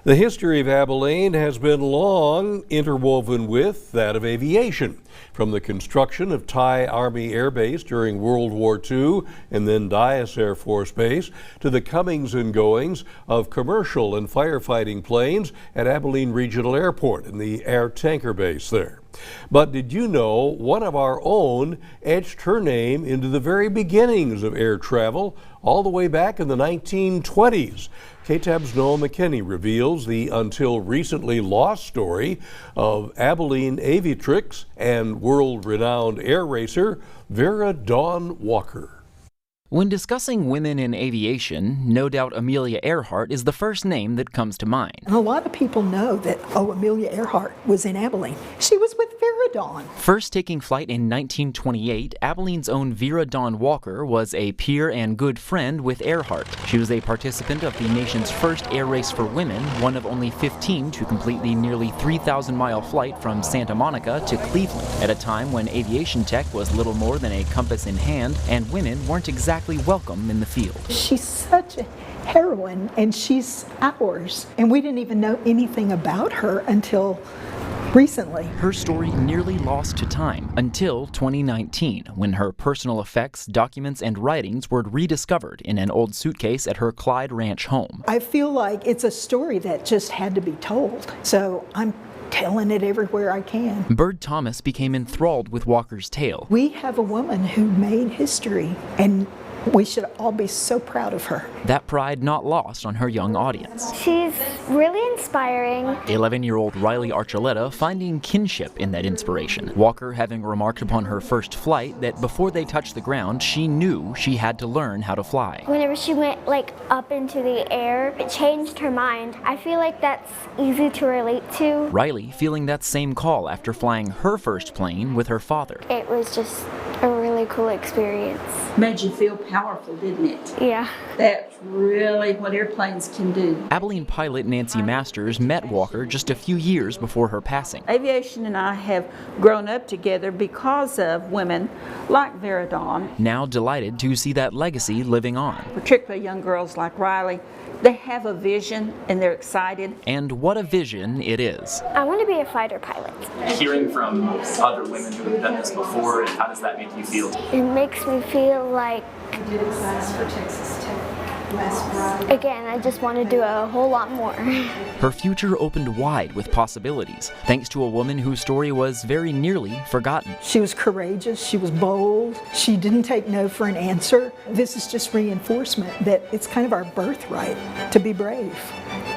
The history of Abilene has been long interwoven with that of aviation. From the construction of Thai Army Air Base during World War II and then Dyess Air Force Base to the comings and goings of commercial and firefighting planes at Abilene Regional Airport and the air tanker base there. But did you know one of our own etched her name into the very beginnings of air travel all the way back in the 1920s? KTAB's Noah McKinney reveals the until recently lost story of Abilene Aviatrix and world-renowned air racer Vera Dawn Walker. When discussing women in aviation, no doubt Amelia Earhart is the first name that comes to mind. And a lot of people know that, Amelia Earhart was in Abilene. She was with Vera Dawn. First taking flight in 1928, Abilene's own Vera Dawn Walker was a peer and good friend with Earhart. She was a participant of the nation's first air race for women, one of only 15 to complete the nearly 3,000-mile flight from Santa Monica to Cleveland, at a time when aviation tech was little more than a compass in hand and women weren't exactly welcome in the field. She's such a heroine, and she's ours. And we didn't even know anything about her until recently. Her story nearly lost to time until 2019, when her personal effects, documents, and writings were rediscovered in an old suitcase at her Clyde Ranch home. I feel like it's a story that just had to be told. So I'm telling it everywhere I can. Bird Thomas became enthralled with Walker's tale. We have a woman who made history, and we should all be so proud of her. That pride not lost on her young audience. She's really inspiring. 11-year-old Riley Archuleta finding kinship in that inspiration. Walker having remarked upon her first flight that before they touched the ground, she knew she had to learn how to fly. Whenever she went up into the air, it changed her mind. I feel like that's easy to relate to. Riley feeling that same call after flying her first plane with her father. It was just a really cool experience. Made you feel powerful, didn't it? Yeah. That's really what airplanes can do. Abilene pilot Nancy Masters met Walker just a few years before her passing. Aviation and I have grown up together because of women like Vera Dawn. Now delighted to see that legacy living on. Particularly young girls like Riley. They have a vision and they're excited. And what a vision it is. I want to be a fighter pilot. Hearing from other women who have done this before, how does that make you feel? It makes me feel like, again, I just want to do a whole lot more. Her future opened wide with possibilities, thanks to a woman whose story was very nearly forgotten. She was courageous, she was bold, she didn't take no for an answer. This is just reinforcement that it's kind of our birthright to be brave.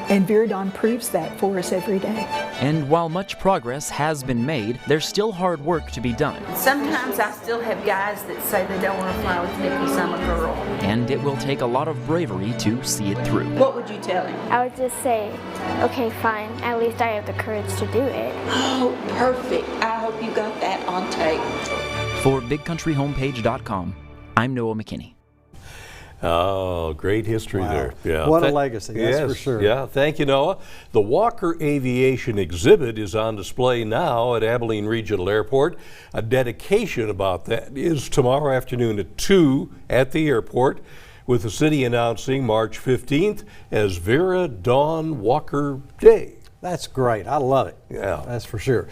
And Vera Dawn proves that for us every day. And while much progress has been made, there's still hard work to be done. Sometimes I still have guys that say they don't want to fly with me because I'm a girl. And it will take a lot of bravery to see it through. What would you tell him? I would just say, okay, fine, at least I have the courage to do it. Oh, perfect. I hope you got that on tape. For BigCountryHomepage.com, I'm Noah McKinney. Oh, great history there. Yeah. What a legacy, that's for sure. Yeah, thank you, Noah. The Walker Aviation exhibit is on display now at Abilene Regional Airport. A dedication about that is tomorrow afternoon at 2 at the airport, with the city announcing March 15th as Vera Dawn Walker Day. That's great. I love it. Yeah. That's for sure.